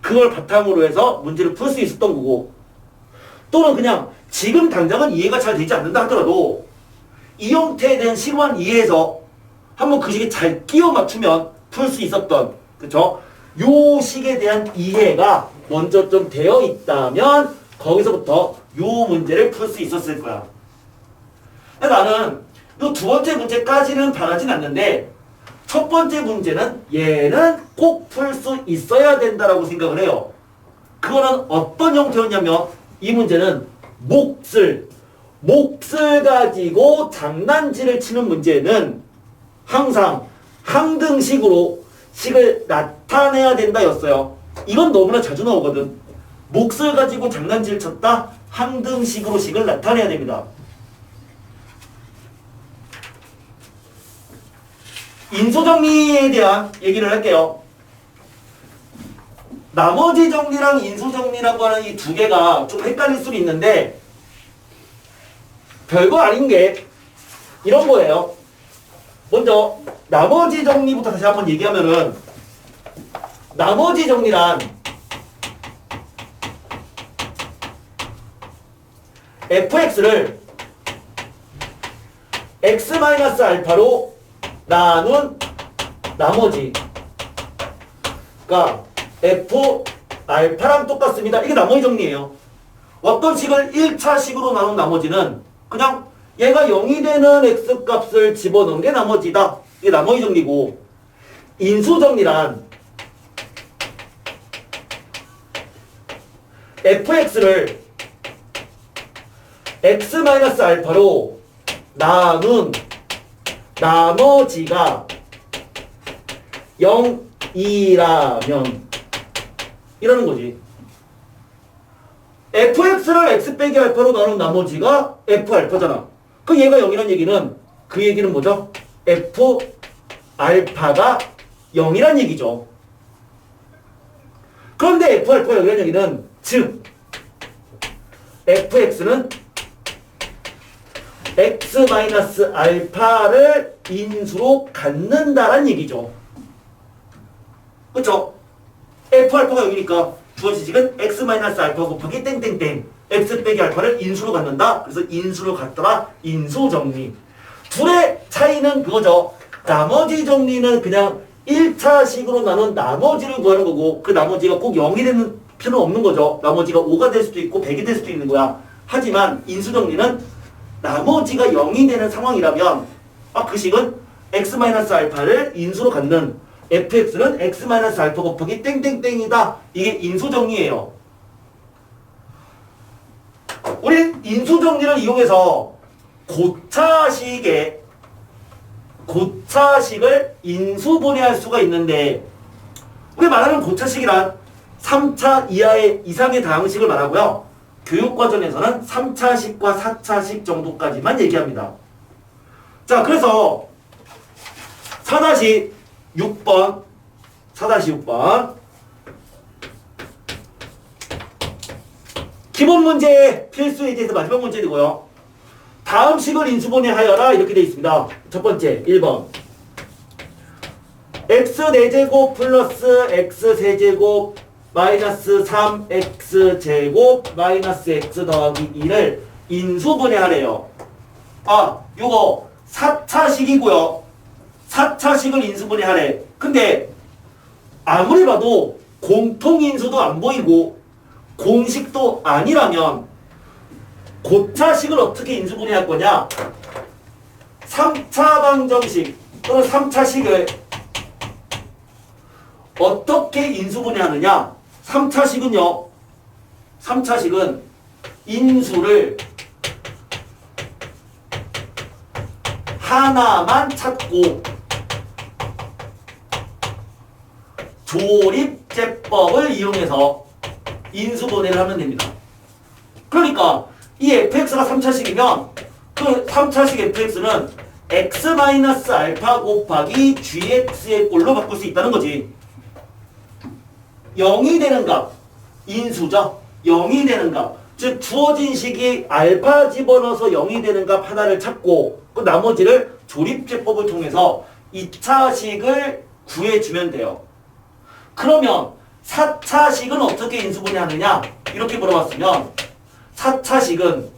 그걸 바탕으로 해서 문제를 풀 수 있었던 거고, 또는 그냥 지금 당장은 이해가 잘 되지 않는다 하더라도 이 형태에 대한 식만 이해해서 한번 그 식에 잘 끼워 맞추면 풀 수 있었던, 그쵸? 요 식에 대한 이해가 먼저 좀 되어 있다면 거기서부터 요 문제를 풀 수 있었을 거야. 나는 요 두 번째 문제까지는 바라진 않는데 첫 번째 문제는 얘는 꼭 풀 수 있어야 된다라고 생각을 해요. 그거는 어떤 형태였냐면 이 문제는 몫을 가지고 장난질을 치는 문제는 항상 항등식으로 식을 나타내야 된다 였어요. 이건 너무나 자주 나오거든. 몫을 가지고 장난질 쳤다. 항등식으로 식을 나타내야 됩니다. 인수정리에 대한 얘기를 할게요. 나머지 정리랑 인수정리라고 하는 이 두 개가 좀 헷갈릴 수도 있는데 별거 아닌 게 이런 거예요. 먼저 나머지 정리부터 다시 한번 얘기하면은, 나머지 정리란 fx를 x-알파로 나눈 나머지, 그러니까 f 알파랑 똑같습니다. 이게 나머지 정리예요. 어떤 식을 1차식으로 나눈 나머지는 그냥 얘가 0이 되는 x값을 집어넣은 게 나머지다. 이게 나머지 정리고, 인수정리란 fx를 x-알파로 나눈 나머지가 0이라면 이러는 거지. fx를 x 빼기 알파로 나눈 나머지가 f알파잖아. 그 얘가 0이란 얘기는, 그 얘기는 뭐죠? f 알파가 0이란 얘기죠. 그런데 f 알파가 0이란 얘기는, 즉 fx는 x-알파를 인수로 갖는다란 얘기죠. 그쵸? f알파가 0이니까 주어진 식은 x-알파 곱하기 땡땡땡 x 빼기 알파를 인수로 갖는다. 그래서 인수로 갖더라. 인수정리. 둘의 차이는 그거죠. 나머지 정리는 그냥 1차식으로 나눈 나머지를 구하는 거고, 그 나머지가 꼭 0이 되는 필요는 없는 거죠. 나머지가 5가 될 수도 있고 100이 될 수도 있는 거야. 하지만 인수정리는 나머지가 0이 되는 상황이라면 그 식은 x-알파를 인수로 갖는, fx는 x-알파 곱하기 땡땡땡이다. 이게 인수정리예요. 우린 인수정리를 이용해서 고차식의 고차식을 인수분해할 수가 있는데 우리 말하는 고차식이란 3차 이상의 다항식을 말하고요. 교육과정에서는 3차식과 4차식 정도까지만 얘기합니다. 자, 그래서 4-6번 기본 문제 필수에 대해서 마지막 문제 되고요. 다음 식을 인수분해하여라 이렇게 되어 있습니다. 첫 번째 1번 x4제곱 플러스 x3제곱 마이너스 3x제곱 마이너스 x 더하기 2를 인수분해하래요. 아, 요거 4차식이고요. 4차식을 인수분해하래. 근데 아무리 봐도 공통인수도 안 보이고 공식도 아니라면 고차식을 어떻게 인수분해할 거냐? 3차 방정식 또는 3차식을 어떻게 인수분해하느냐? 3차식은요. 3차식은 인수를 하나만 찾고 조립제법을 이용해서 인수분해를 하면 됩니다. 그러니까 이 fx가 3차식이면 그 3차식 fx는 x-알파 곱하기 gx의 꼴로 바꿀 수 있다는 거지. 0이 되는 값, 인수죠. 0이 되는 값. 즉 주어진 식이 알파 집어넣어서 0이 되는 값 하나를 찾고 그 나머지를 조립제법을 통해서 2차식을 구해주면 돼요. 그러면 4차식은 어떻게 인수분해하느냐? 이렇게 물어봤으면 4차식은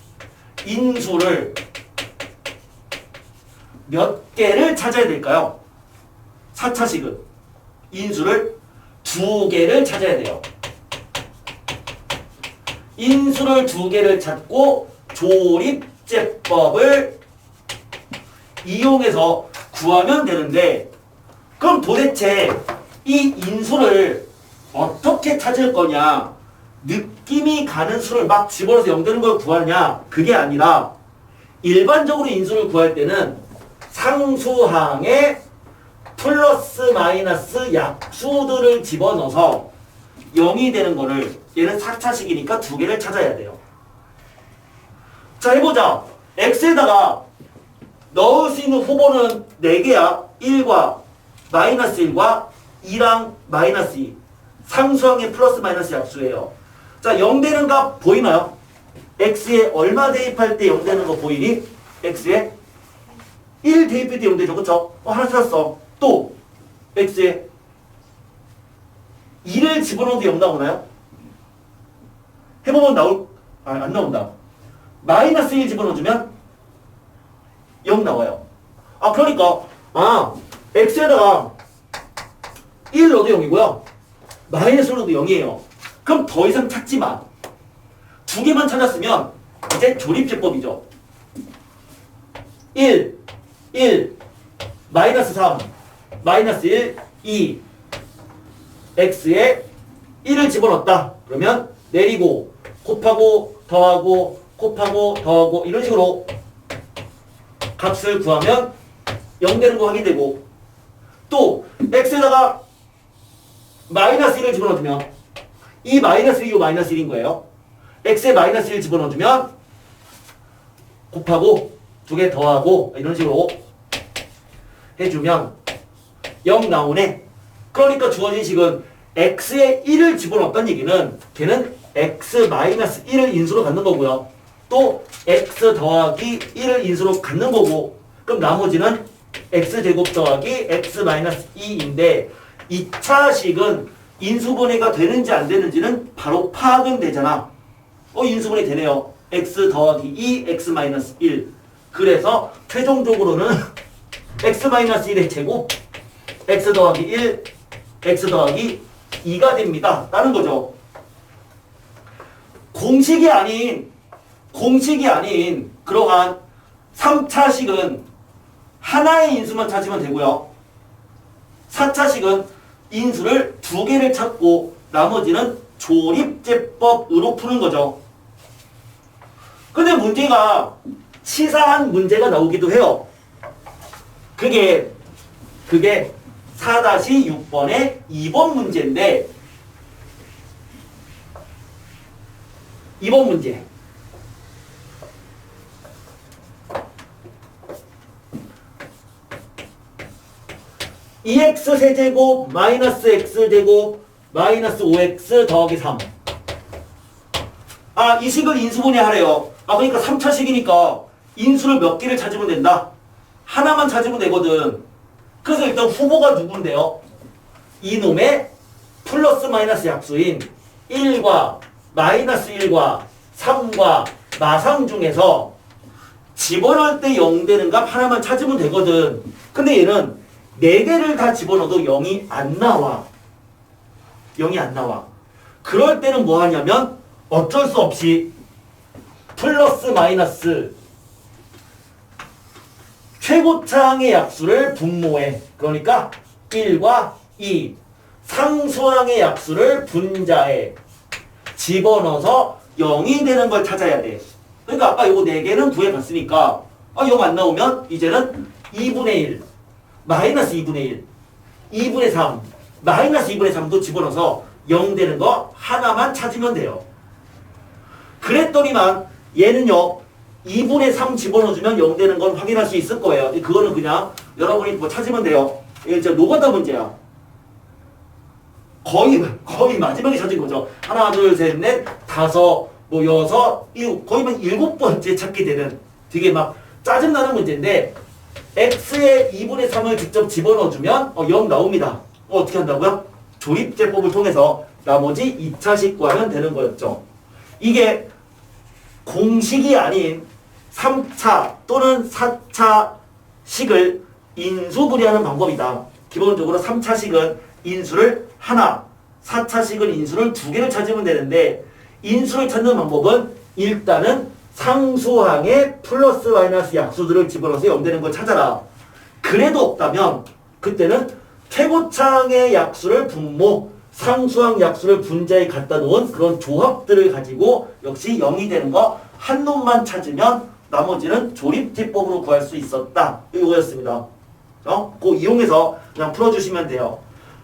인수를 몇 개를 찾아야 될까요? 4차식은 인수를 2개를 찾아야 돼요. 인수를 2개를 찾고 조립제법을 이용해서 구하면 되는데 그럼 도대체 이 인수를 어떻게 찾을 거냐? 느낌이 가는 수를 막 집어넣어서 0 되는 걸 구하냐? 그게 아니라 일반적으로 인수를 구할 때는 상수항에 플러스 마이너스 약수들을 집어넣어서 0이 되는 거를 얘는 4차식이니까 2개를 찾아야 돼요. 자, 해보자. x에다가 넣을 수 있는 후보는 4개야. 1과 마이너스 1과 2랑 마이너스 2. 상수항의 플러스 마이너스 약수예요. 자, 0 되는 값 보이나요? x에 얼마 대입할 때 0 되는 거 보이니? x에 1 대입할 때 0 되죠. 그쵸? 하나 찾았어. 또 x에 2를 집어넣어도 0 나오나요? 해보면 안 나온다. 마이너스 1 집어넣어주면 0 나와요. 아, 그러니까 x에다가 1 넣어도 0이고요. 마이너스 1 넣어도 0이에요. 그럼 더 이상 찾지 마. 2개만 찾았으면 이제 조립제법이죠. 1, 마이너스 3, 마이너스 1, 2. x에 1을 집어넣었다. 그러면 내리고 곱하고 더하고 곱하고 더하고 이런 식으로 값을 구하면 0 되는 거 확인되고 또 x에다가 마이너스 1을 집어넣으면 이 마이너스 1이고 마이너스 1인 거예요. x에 마이너스 1 집어넣어주면 곱하고 2개 더하고 이런 식으로 해주면 0 나오네. 그러니까 주어진 식은 x에 1을 집어넣었다는 얘기는 걔는 x-1을 인수로 갖는 거고요. 또 x 더하기 1을 인수로 갖는 거고 그럼 나머지는 x제곱 더하기 x-2인데 2차식은 인수분해가 되는지 안 되는지는 바로 파악은 되잖아. 인수분해 되네요. x 더하기 2, x-1. 그래서 최종적으로는 x-1의 제곱, x 더하기 1, x 더하기 2가 됩니다. 라는 거죠. 공식이 아닌 그러한 3차식은 하나의 인수만 찾으면 되고요. 4차식은 인수를 2개를 찾고 나머지는 조립제법으로 푸는 거죠. 근데 문제가 치사한 문제가 나오기도 해요. 그게 4-6번의 2번 문제인데 2번 문제. (2x) 세제곱 마이너스 x 제곱 마이너스 5x 더하기 3. 이 식을 인수분해하래요. 그러니까 3차식이니까 인수를 몇 개를 찾으면 된다? 하나만 찾으면 되거든. 그래서 일단 후보가 누군데요? 이놈의 플러스 마이너스 약수인 1과 마이너스 1과 3과 마상 중에서 집어넣을 때 0 되는 값 하나만 찾으면 되거든. 근데 얘는 4개를 다 집어넣어도 0이 안 나와. 0이 안 나와. 그럴 때는 뭐 하냐면 어쩔 수 없이 플러스 마이너스 최고차항의 약수를 분모해. 그러니까 1과 2 상수항의 약수를 분자해. 집어넣어서 0이 되는 걸 찾아야 돼. 그러니까 아까 요거 4개는 구해봤으니까 0 안 나오면 이제는 2분의 1 마이너스 2분의 1 2분의 3 마이너스 2분의 3도 집어넣어서 0 되는 거 하나만 찾으면 돼요. 그랬더니만 얘는요 2분의 3 집어넣어주면 0 되는 건 확인할 수 있을 거예요. 그거는 그냥 여러분이 뭐 찾으면 돼요. 이게 진짜 노가다 문제야. 거의 마지막에 찾은 거죠. 하나, 둘, 셋, 넷, 다섯, 뭐 여섯, 일곱, 거의 막 7번째 찾게 되는 되게 막 짜증나는 문제인데 x의 2분의 3을 직접 집어넣어주면 0 나옵니다. 어떻게 한다고요? 조립제법을 통해서 나머지 2차식과는 되는 거였죠. 이게 공식이 아닌 3차 또는 4차식을 인수분해하는 방법이다. 기본적으로 3차식은 인수를 하나, 4차식은 인수를 2개를 찾으면 되는데 인수를 찾는 방법은 일단은 상수항의 플러스 마이너스 약수들을 집어넣어서 0 되는 걸 찾아라. 그래도 없다면 그때는 최고차항의 약수를 분모, 상수항 약수를 분자에 갖다 놓은 그런 조합들을 가지고 역시 0이 되는 거 한 놈만 찾으면 나머지는 조립제법으로 구할 수 있었다. 이거였습니다. 그거 이용해서 그냥 풀어주시면 돼요.